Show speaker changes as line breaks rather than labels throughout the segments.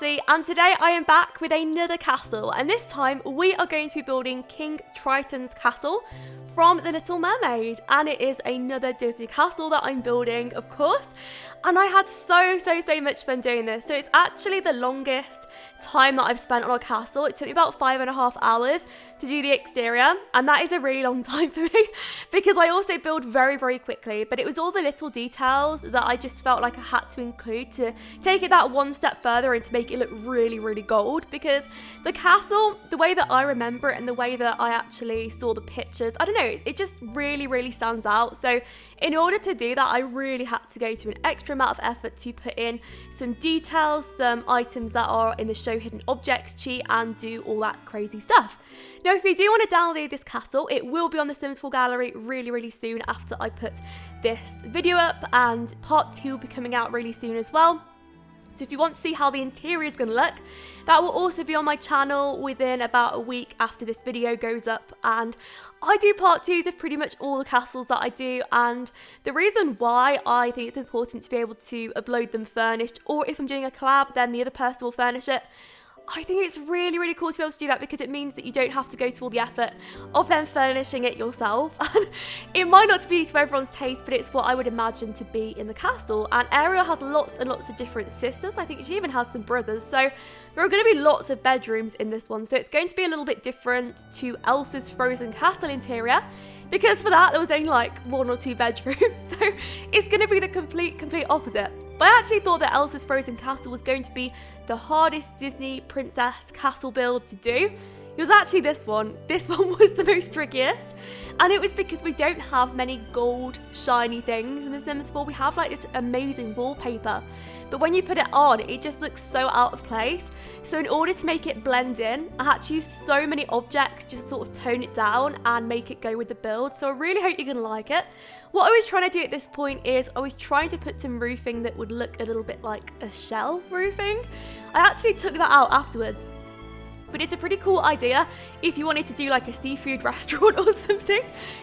Hatsy, and today I am back with another castle, and this time we are going to be building King Triton's castle from The Little Mermaid, and it is another Disney castle that I'm building, of course, and I had so much fun doing this. So it's actually the longest time that I've spent on a castle. It took me about 5.5 hours to do the exterior, and that is a really long time for me because I also build very quickly, but it was all the little details that I just felt like I had to include to take it that one step further and to make it look really gold, because the castle, the way that I remember it and the way that I actually saw the pictures, I don't know, it just really stands out. So in order to do that, I really had to go to an extra amount of effort to put in some details, some items that are in the show hidden objects cheat, and do all that crazy stuff. Now, if you do want to download this castle, it will be on the Sims 4 gallery really soon after I put this video up, and part 2 will be coming out really soon as well. So if you want to see how the interior is going to look, that will also be on my channel within about a week after this video goes up. And I do part 2s of pretty much all the castles that I do, and the reason why I think it's important to be able to upload them furnished, or if I'm doing a collab then the other person will furnish it, I think it's really cool to be able to do that, because it means that you don't have to go to all the effort of them furnishing it yourself. It might not be to everyone's taste, but it's what I would imagine to be in the castle. And Ariel has lots and lots of different sisters. I think she even has some brothers. So there are going to be lots of bedrooms in this one. So it's going to be a little bit different to Elsa's Frozen Castle interior, because for that there was only like 1 or 2 bedrooms. So it's going to be the complete opposite. But I actually thought that Elsa's Frozen Castle was going to be the hardest Disney princess castle build to do. It was actually this one. This one was the most trickiest. And it was because we don't have many gold shiny things in The Sims 4. We have like this amazing wallpaper, but when you put it on, it just looks so out of place. So in order to make it blend in, I had to use so many objects just to sort of tone it down and make it go with the build. So I really hope you're going to like it. What I was trying to do at this point is I was trying to put some roofing that would look a little bit like a shell roofing. I actually took that out afterwards, but it's a pretty cool idea if you wanted to do like a seafood restaurant or something.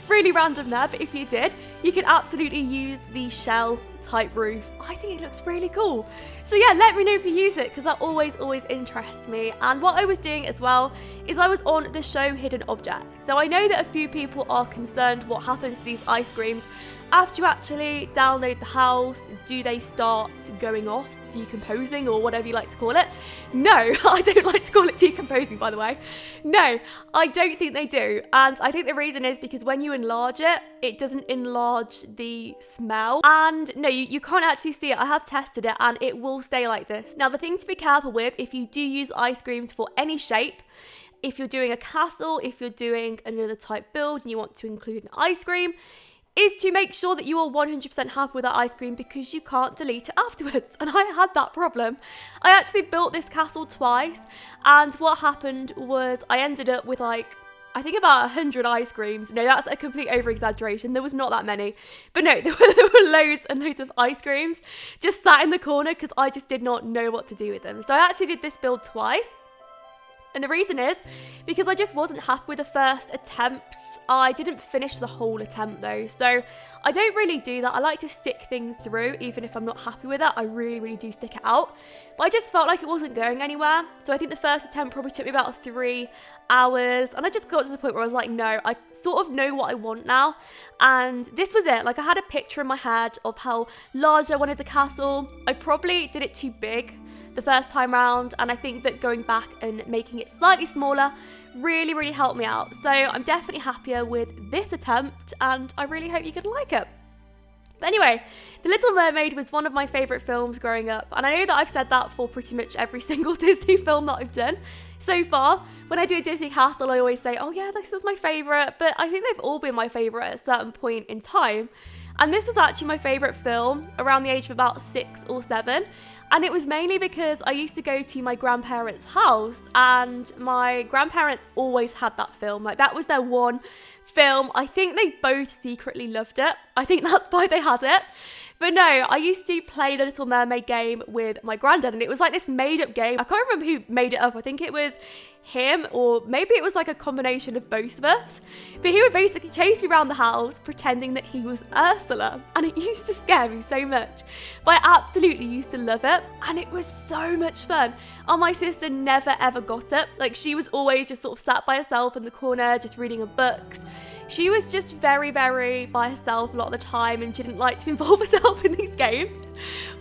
Really random there, but if you did, you could absolutely use the shell type roof. I think it looks really cool. So yeah, let me know if you use it, because that always interests me. And what I was doing as well is I was on the show hidden objects. So I know that a few people are concerned what happens to these ice creams after you actually download the house. Do they start going off, decomposing, or whatever you like to call it? No, I don't like to call it decomposing, by the way. No, I don't think they do. And I think the reason is because when you enlarge it, it doesn't enlarge the smell. And no, you can't actually see it. I have tested it and it will stay like this. Now, the thing to be careful with, if you do use ice creams for any shape, if you're doing a castle, if you're doing another type build and you want to include an ice cream, is to make sure that you are 100% happy with that ice cream, because you can't delete it afterwards. And I had that problem. I actually built this castle twice, and what happened was I ended up with like, I think about 100 ice creams. No, that's a complete over-exaggeration. There was not that many. But no, there were loads and loads of ice creams just sat in the corner because I just did not know what to do with them. So I actually did this build twice. And the reason is because I just wasn't happy with the first attempt. I didn't finish the whole attempt though. So I don't really do that. I like to stick things through, even if I'm not happy with it. I really do stick it out. But I just felt like it wasn't going anywhere. So I think the first attempt probably took me about 3 hours. And I just got to the point where I was like, no, I sort of know what I want now. And this was it. Like, I had a picture in my head of how large I wanted the castle. I probably did it too big the first time round, and I think that going back and making it slightly smaller really helped me out. So I'm definitely happier with this attempt, and I really hope you're gonna like it. But anyway, The Little Mermaid was one of my favourite films growing up, and I know that I've said that for pretty much every single Disney film that I've done so far. When I do a Disney castle, I always say, oh yeah, this was my favourite, but I think they've all been my favourite at a certain point in time. And this was actually my favourite film around the age of about 6 or 7. And it was mainly because I used to go to my grandparents' house, and my grandparents always had that film. Like, that was their one film. I think they both secretly loved it. I think that's why they had it. But no, I used to play the Little Mermaid game with my granddad, and it was like this made-up game. I can't remember who made it up. I think it was him, or maybe it was like a combination of both of us. But he would basically chase me around the house pretending that he was Ursula, and it used to scare me so much. But I absolutely used to love it, and it was so much fun. And my sister never ever got it. Like, she was always just sort of sat by herself in the corner just reading her books. She was just very, very by herself a lot of the time, and she didn't like to involve herself in these games.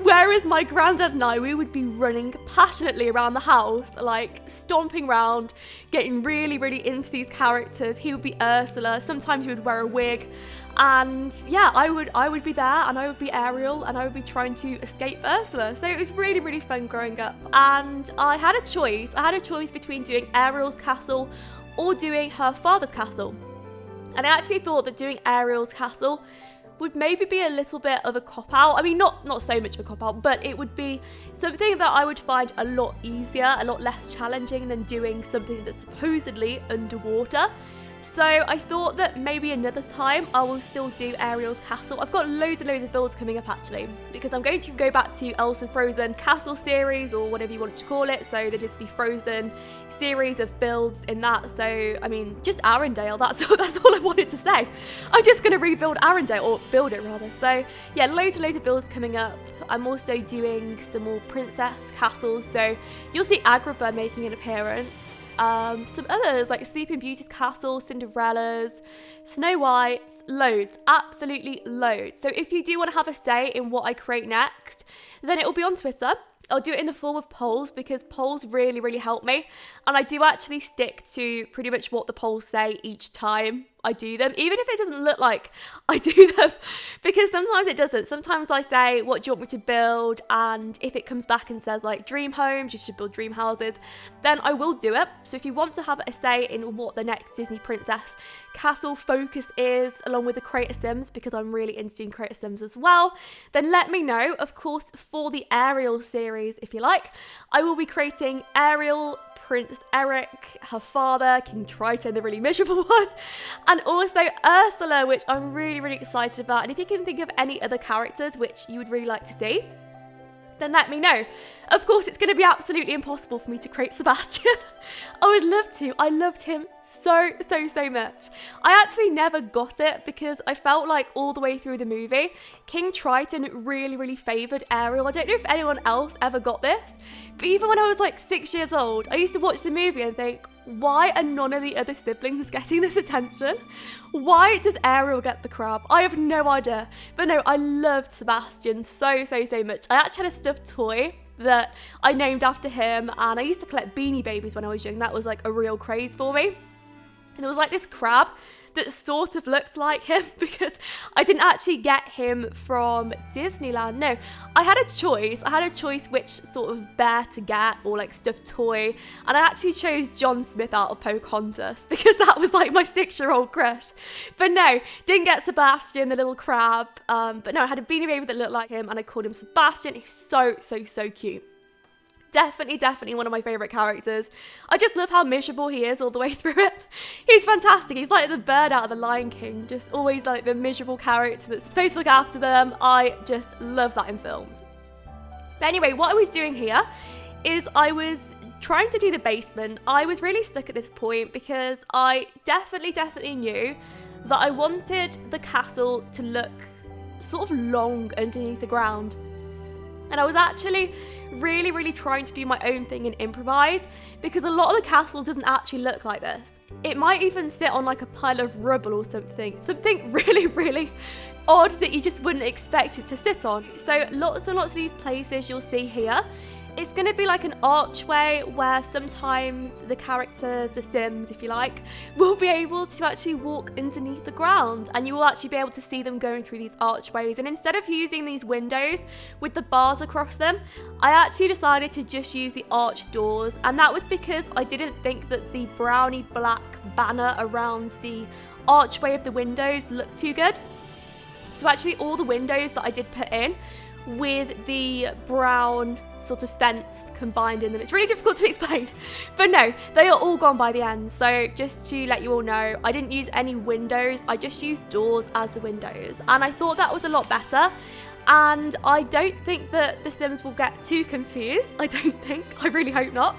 Whereas my granddad and I, we would be running passionately around the house, like stomping around, getting really, really into these characters. He would be Ursula. Sometimes he would wear a wig. And yeah, I would be there, and I would be Ariel, and I would be trying to escape Ursula. So it was really, really fun growing up. And I had a choice. I had a choice between doing Ariel's castle or doing her father's castle. And I actually thought that doing Ariel's castle would maybe be a little bit of a cop-out. I mean, not so much of a cop-out, but it would be something that I would find a lot easier, a lot less challenging than doing something that's supposedly underwater. So I thought that maybe another time I will still do Ariel's castle. I've got loads and loads of builds coming up actually, because I'm going to go back to Elsa's Frozen castle series, or whatever you want to call it. So the Disney Frozen series of builds in that. So I mean, just Arendelle, that's all I wanted to say. I'm just going to rebuild Arendelle, or build it rather. So yeah, loads and loads of builds coming up. I'm also doing some more princess castles. So you'll see Agrabah making an appearance. Some others like Sleeping Beauty's castle, Cinderella's, Snow White's, loads, absolutely loads. So if you do want to have a say in what I create next, then it will be on Twitter. I'll do it in the form of polls, because polls really, really help me. And I do actually stick to pretty much what the polls say each time I do them, even if it doesn't look like I do them, because sometimes it doesn't. Sometimes I say, what do you want me to build? And if it comes back and says like dream homes, you should build dream houses, then I will do it. So if you want to have a say in what the next Disney Princess castle focus is, along with the Creator Sims, because I'm really into doing Creator Sims as well, then let me know. Of course, for the Ariel series, if you like, I will be creating Ariel, Prince Eric, her father, King Triton, the really miserable one, and also Ursula, which I'm really, really excited about. And if you can think of any other characters which you would really like to see, then let me know. Of course, it's going to be absolutely impossible for me to create Sebastian. I would love to. I loved him so much. I actually never got it, because I felt like all the way through the movie, King Triton really, really favoured Ariel. I don't know if anyone else ever got this, but even when I was like 6 years old, I used to watch the movie and think, why are none of the other siblings getting this attention? Why does Ariel get the crab? I have no idea. But no, I loved Sebastian so much. I actually had a stuffed toy that I named after him, and I used to collect Beanie Babies when I was young. That was like a real craze for me. And there was like this crab that sort of looked like him, because I didn't actually get him from Disneyland. No, I had a choice. I had a choice which sort of bear to get, or like stuffed toy. And I actually chose John Smith out of Pocahontas, because that was like my 6-year-old crush. But no, didn't get Sebastian, the little crab. But no, I had a Beanie Baby that looked like him, and I called him Sebastian. He's so cute. Definitely one of my favourite characters. I just love how miserable he is all the way through it. He's fantastic. He's like the bird out of the Lion King, just always like the miserable character that's supposed to look after them. I just love that in films. But anyway, what I was doing here is I was trying to do the basement. I was really stuck at this point, because I definitely knew that I wanted the castle to look sort of long underneath the ground. And I was actually really trying to do my own thing and improvise, because a lot of the castle doesn't actually look like this. It might even sit on like a pile of rubble or something really odd that you just wouldn't expect it to sit on. So lots and lots of these places you'll see here, it's going to be like an archway where sometimes the characters, the Sims if you like, will be able to actually walk underneath the ground, and you will actually be able to see them going through these archways. And instead of using these windows with the bars across them, I actually decided to just use the arch doors, and that was because I didn't think that the browny black banner around the archway of the windows looked too good. So actually all the windows that I did put in with the brown sort of fence combined in them. It's really difficult to explain, but no, they are all gone by the end. So just to let you all know, I didn't use any windows, I just used doors as the windows, and I thought that was a lot better. And I don't think that the Sims will get too confused. I don't think. I really hope not.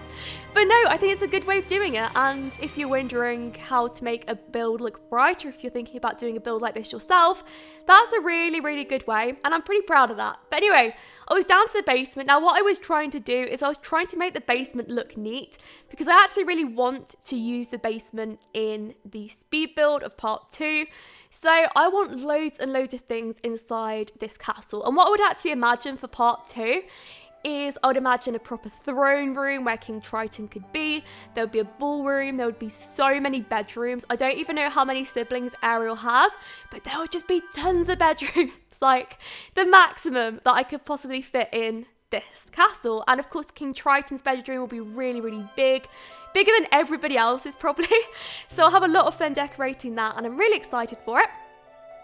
But no, I think it's a good way of doing it. And if you're wondering how to make a build look right, or if you're thinking about doing a build like this yourself, that's a really, really good way. And I'm pretty proud of that. But anyway, I was down to the basement. Now, what I was trying to do is I was trying to make the basement look neat, because I actually really want to use the basement in the speed build of part 2. So I want loads and loads of things inside this castle. And what I would actually imagine for part 2 is I would imagine a proper throne room where King Triton could be. There would be a ballroom. There would be so many bedrooms. I don't even know how many siblings Ariel has, but there would just be tons of bedrooms, like the maximum that I could possibly fit in this castle. And of course, King Triton's bedroom will be really, really big, bigger than everybody else's probably. So I'll have a lot of fun decorating that, and I'm really excited for it.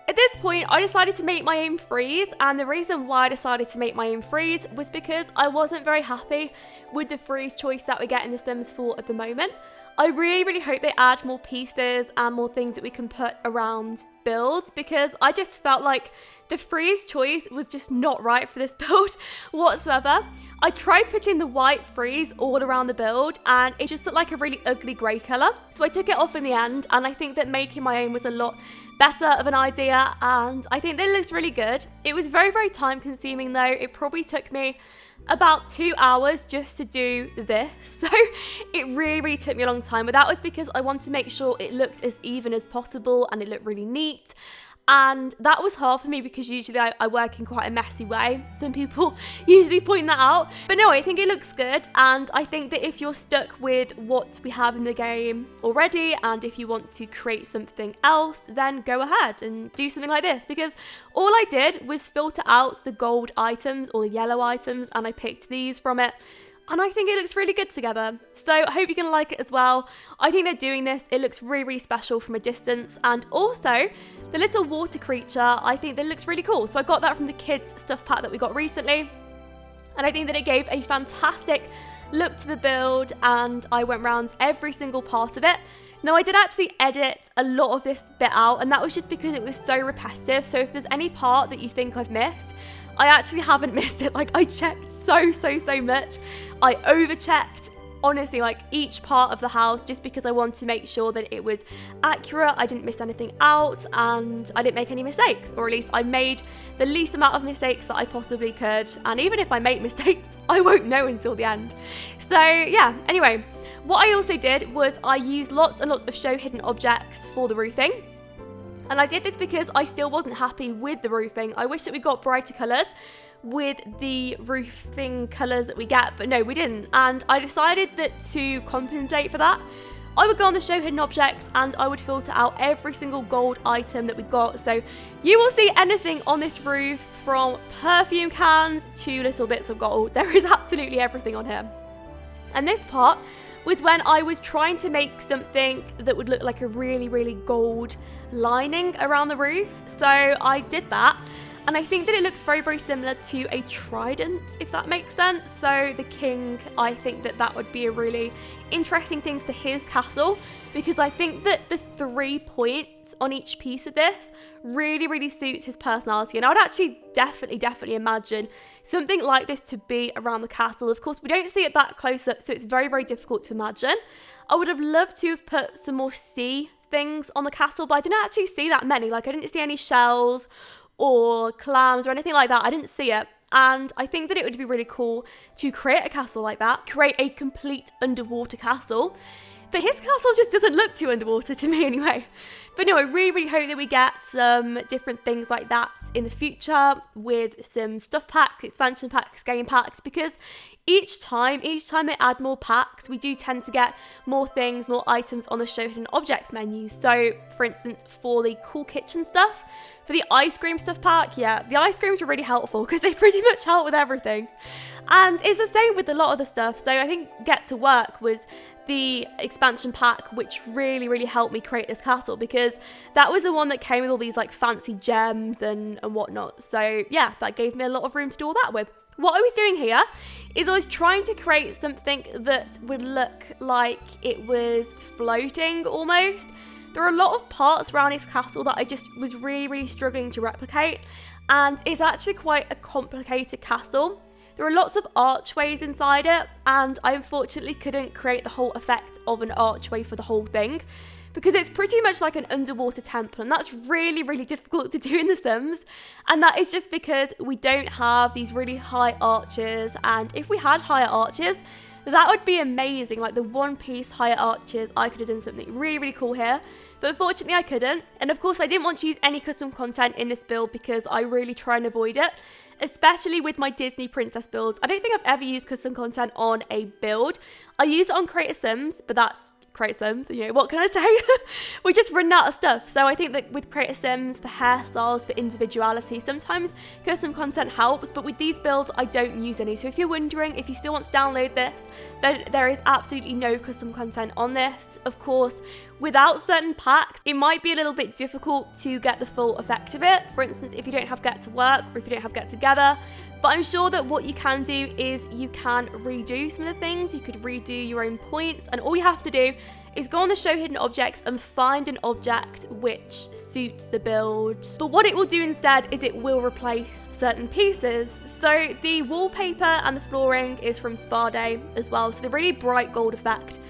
At this point, I decided to make my own frieze, and the reason why I decided to make my own frieze was because I wasn't very happy with the frieze choice that we get in The Sims 4 at the moment. I really, really hope they add more pieces and more things that we can put around builds, because I just felt like the frieze choice was just not right for this build whatsoever. I tried putting the white frieze all around the build and it just looked like a really ugly grey colour. So I took it off in the end, and I think that making my own was a lot better of an idea, and I think that it looks really good. It was very, very time consuming though. It probably took me about 2 hours just to do this, so it really, really took me a long time, but that was because I wanted to make sure it looked as even as possible and it looked really neat. And that was hard for me because usually I work in quite a messy way. Some people usually point that out. But no, I think it looks good. And I think that if you're stuck with what we have in the game already, and if you want to create something else, then go ahead and do something like this. Because all I did was filter out the gold items or the yellow items, and I picked these from it. And I think it looks really good together. So I hope you're going to like it as well. I think they're doing this. It looks really, really special from a distance. And also, the little water creature, I think that looks really cool. So I got that from the kids stuff pack that we got recently. And I think that it gave a fantastic look to the build. And I went around every single part of it. Now, I did actually edit a lot of this bit out. And that was just because it was so repetitive. So if there's any part that you think I've missed, I actually haven't missed it. Like, I checked so much. I over-checked, honestly, like each part of the house just because I wanted to make sure that it was accurate. I didn't miss anything out and I didn't make any mistakes, or at least I made the least amount of mistakes that I possibly could. And even if I make mistakes, I won't know until the end. So yeah, anyway, what I also did was I used lots and lots of show hidden objects for the roofing. And I did this because I still wasn't happy with the roofing. I wish that we got brighter colours with the roofing colours that we get, but no, we didn't. And I decided that to compensate for that, I would go on the show hidden objects and I would filter out every single gold item that we got. So you will see anything on this roof, from perfume cans to little bits of gold. There is absolutely everything on here. And this part was when I was trying to make something that would look like a really, really gold lining around the roof. So I did that, and I think that it looks very, very similar to a trident, if that makes sense. So the king, I think that that would be a really interesting thing for his castle, because I think that the 3 points on each piece of this really, really suits his personality. And I would actually definitely imagine something like this to be around the castle. Of course, we don't see it that close up, so it's very, very difficult to imagine. I would have loved to have put some more sea things on the castle, but I didn't actually see that many. Like, I didn't see any shells or clams or anything like that. I didn't see it. And I think that it would be really cool to create a castle like that, create a complete underwater castle. But his castle just doesn't look too underwater to me anyway. But no, I really, really hope that we get some different things like that in the future with some stuff packs, expansion packs, game packs, because each time they add more packs, we do tend to get more things, more items on the show hidden objects menu. So for instance, for the cool kitchen stuff, for the ice cream stuff pack, yeah, the ice creams were really helpful because they pretty much help with everything. And it's the same with a lot of the stuff. So I think Get to Work was the expansion pack which really, really helped me create this castle, because that was the one that came with all these like fancy gems and whatnot. So yeah, that gave me a lot of room to do all that with. What I was doing here is I was trying to create something that would look like it was floating almost. There are a lot of parts around his castle that I just was really, really struggling to replicate. and it's actually quite a complicated castle. There are lots of archways inside it, and I unfortunately couldn't create the whole effect of an archway for the whole thing, because it's pretty much like an underwater temple, and that's really, really difficult to do in The Sims. And that is just because we don't have these really high arches, and if we had higher arches, that would be amazing. Like the one piece higher arches, I could have done something really, really cool here, but unfortunately I couldn't. And of course I didn't want to use any custom content in this build because I really try and avoid it, especially with my Disney princess builds. I don't think I've ever used custom content on a build. I use it on Create a Sims, but that's Create a Sims, you know, what can I say? We just run out of stuff. So I think that with Create a Sims, for hairstyles, for individuality, sometimes custom content helps, but with these builds, I don't use any. So if you're wondering, if you still want to download this, then there is absolutely no custom content on this. Of course, without certain packs, it might be a little bit difficult to get the full effect of it. For instance, if you don't have Get to Work, or if you don't have Get Together. But I'm sure that what you can do is you can redo some of the things. You could redo your own points, and all you have to do is go on the show hidden objects and find an object which suits the build. But what it will do instead is it will replace certain pieces. So the wallpaper and the flooring is from Spa Day as well, so the really bright gold effect.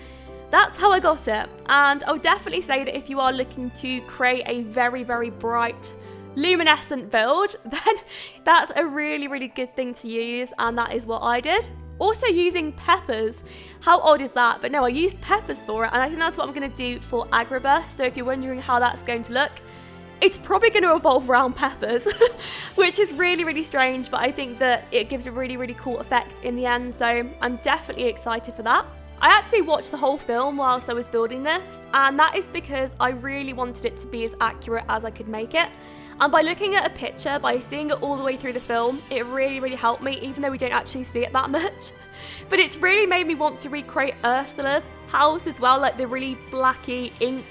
That's how I got it, and I would definitely say that if you are looking to create a very, very bright luminescent build, then that's a really, really good thing to use, and that is what I did. Also using peppers, how odd is that? But no, I used peppers for it, and I think that's what I'm going to do for Agrabah. So if you're wondering how that's going to look, it's probably going to evolve around peppers, which is really, really strange, but I think that it gives a really, really cool effect in the end, so I'm definitely excited for that. I actually watched the whole film whilst I was building this, and that is because I really wanted it to be as accurate as I could make it. And by looking at a picture, by seeing it all the way through the film, it really, really helped me, even though we don't actually see it that much. But it's really made me want to recreate Ursula's house as well, like the really blacky ink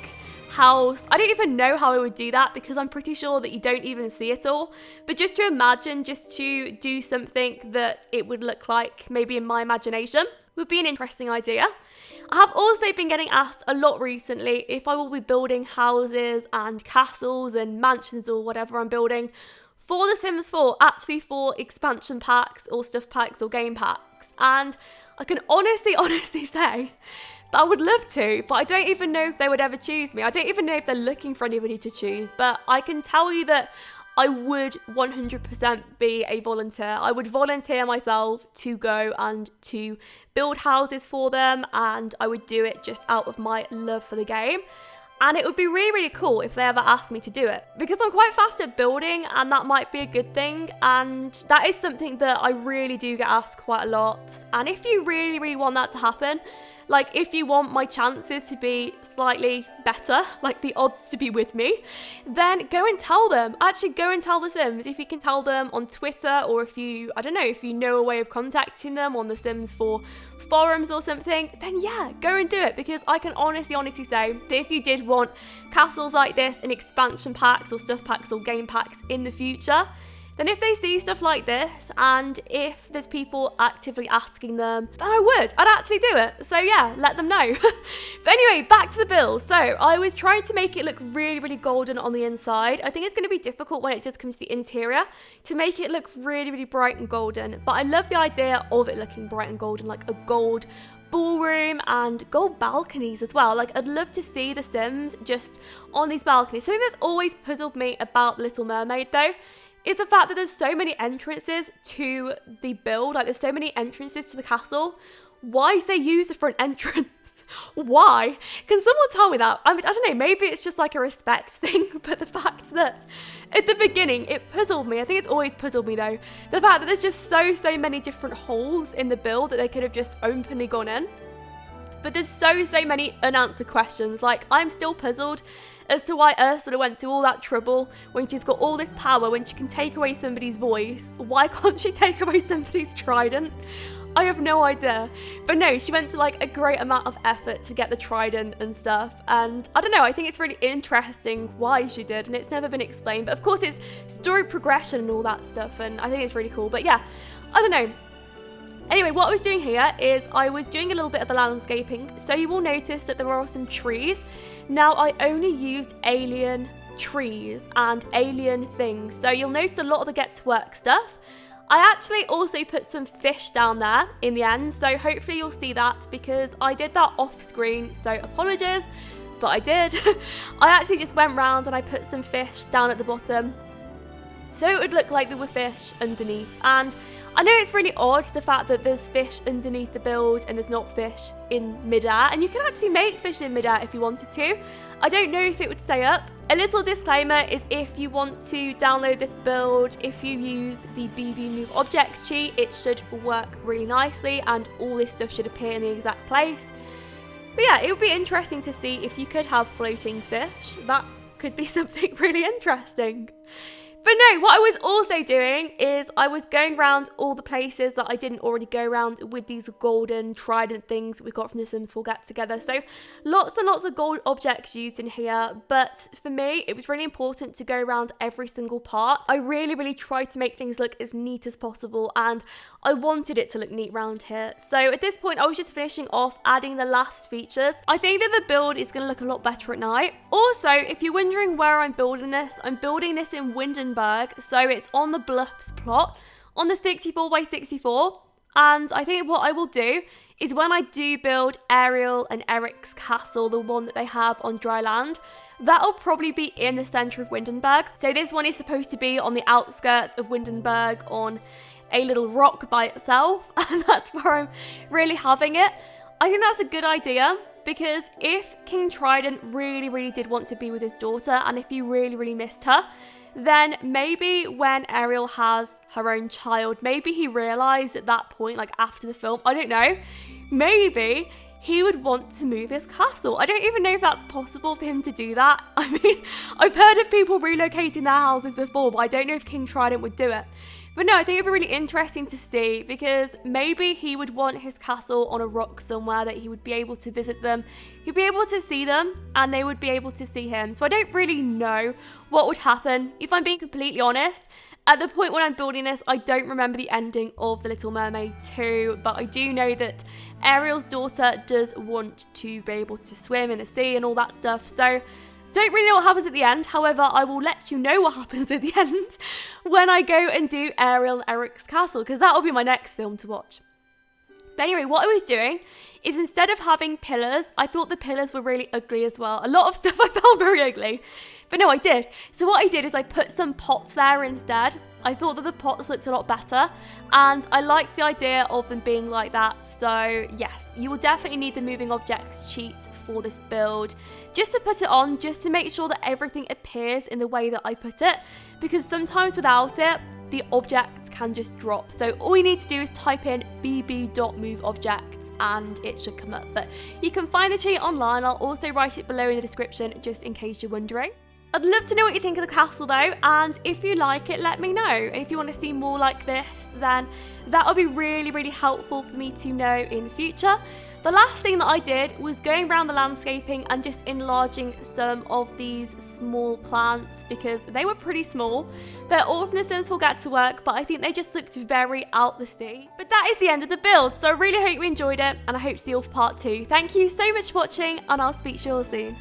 house. I don't even know how I would do that because I'm pretty sure that you don't even see it all. But just to imagine, just to do something that it would look like maybe in my imagination would be an interesting idea. I have also been getting asked a lot recently if I will be building houses and castles and mansions or whatever I'm building for The Sims 4, actually for expansion packs or stuff packs or game packs. And I can honestly say that I would love to, but I don't even know if they would ever choose me. I don't even know if they're looking for anybody to choose, but I can tell you that I would 100% be a volunteer. I would volunteer myself to go and to build houses for them, and I would do it just out of my love for the game. And it would be really, really cool if they ever asked me to do it, because I'm quite fast at building, and that might be a good thing. And that is something that I really do get asked quite a lot. And if you really, really want that to happen, like if you want my chances to be slightly better, like the odds to be with me, then go and tell them. Actually go and tell The Sims. If you can tell them on Twitter, or if you, I don't know, if you know a way of contacting them on The Sims 4 forums or something, then yeah, go and do it, because I can honestly say that if you did want castles like this in expansion packs or stuff packs or game packs in the future, then if they see stuff like this, and if there's people actively asking them, then I'd actually do it. So yeah, let them know. But anyway, back to the build. So I was trying to make it look really, really golden on the inside. I think it's going to be difficult when it just comes to the interior to make it look really, really bright and golden. But I love the idea of it looking bright and golden, like a gold ballroom and gold balconies as well. Like I'd love to see The Sims just on these balconies. Something that's always puzzled me about The Little Mermaid though is the fact that there's so many entrances to the build. Like there's so many entrances to the castle. Why did they use the front entrance? Why? Can someone tell me that? I mean, I don't know, maybe it's just like a respect thing, but the fact that at the beginning it puzzled me. I think it's always puzzled me though, the fact that there's just so many different holes in the build that they could have just openly gone in. But there's so many unanswered questions. Like I'm still puzzled as to why Ursula went to all that trouble when she's got all this power, when she can take away somebody's voice. Why can't she take away somebody's trident? I have no idea. But no, she went to like a great amount of effort to get the trident and stuff. And I don't know, I think it's really interesting why she did, and it's never been explained. But of course it's story progression and all that stuff, and I think it's really cool. But yeah, I don't know. Anyway, what I was doing here is I was doing a little bit of the landscaping. So you will notice that there are some trees. Now I only used alien trees and alien things. So you'll notice a lot of the get to work stuff. I actually also put some fish down there in the end, so hopefully you'll see that because I did that off screen, so apologies, but I did. I actually just went round and I put some fish down at the bottom so it would look like there were fish underneath. And I know it's really odd, the fact that there's fish underneath the build and there's not fish in midair, and you can actually make fish in midair if you wanted to. I don't know if it would stay up. A little disclaimer is if you want to download this build, if you use the BB Move Objects cheat, it should work really nicely and all this stuff should appear in the exact place. But yeah, it would be interesting to see if you could have floating fish. That could be something really interesting. But no, what I was also doing is I was going around all the places that I didn't already go around with these golden trident things that we got from the Sims 4 Get Together. So lots and lots of gold objects used in here. But for me, it was really important to go around every single part. I really tried to make things look as neat as possible, and I wanted it to look neat around here. So at this point, I was just finishing off adding the last features. I think that the build is going to look a lot better at night. Also, if you're wondering where I'm building this in Windenburg. So it's on the Bluffs plot on the 64x64, and I think what I will do is when I do build Ariel and Eric's castle, the one that they have on dry land, that'll probably be in the center of Windenburg. So this one is supposed to be on the outskirts of Windenburg on a little rock by itself, and that's where I'm really having it. I think that's a good idea, because if King Trident really did want to be with his daughter, and if he really missed her, then maybe when Ariel has her own child, maybe he realised at that point, like after the film, I don't know, maybe he would want to move his castle. I don't even know if that's possible for him to do that. I mean, I've heard of people relocating their houses before, but I don't know if King Trident would do it. But no, I think it'd be really interesting to see, because maybe he would want his castle on a rock somewhere that he would be able to visit them. He'd be able to see them and they would be able to see him. So I don't really know what would happen. If I'm being completely honest, at the point when I'm building this, I don't remember the ending of The Little Mermaid 2, but I do know that Ariel's daughter does want to be able to swim in the sea and all that stuff. So don't really know what happens at the end. However, I will let you know what happens at the end when I go and do Ariel and Eric's castle, because that will be my next film to watch. But anyway, what I was doing is instead of having pillars, I thought the pillars were really ugly as well. A lot of stuff I found very ugly. But no, I did. So what I did is I put some pots there instead. I thought that the pots looked a lot better, and I liked the idea of them being like that. So yes, you will definitely need the moving objects cheat for this build, just to put it on, just to make sure that everything appears in the way that I put it, because sometimes without it, the objects can just drop. So all you need to do is type in bb.moveObjects and it should come up. But you can find the cheat online. I'll also write it below in the description just in case you're wondering. I'd love to know what you think of the castle though, and if you like it, let me know. And if you want to see more like this, then that would be really helpful for me to know in the future. The last thing that I did was going around the landscaping and just enlarging some of these small plants, because they were pretty small. They're all from the Sims 4 Get to Work, but I think they just looked very out the sea. But that is the end of the build, so I really hope you enjoyed it, and I hope to see you all for part 2. Thank you so much for watching, and I'll speak to you all soon.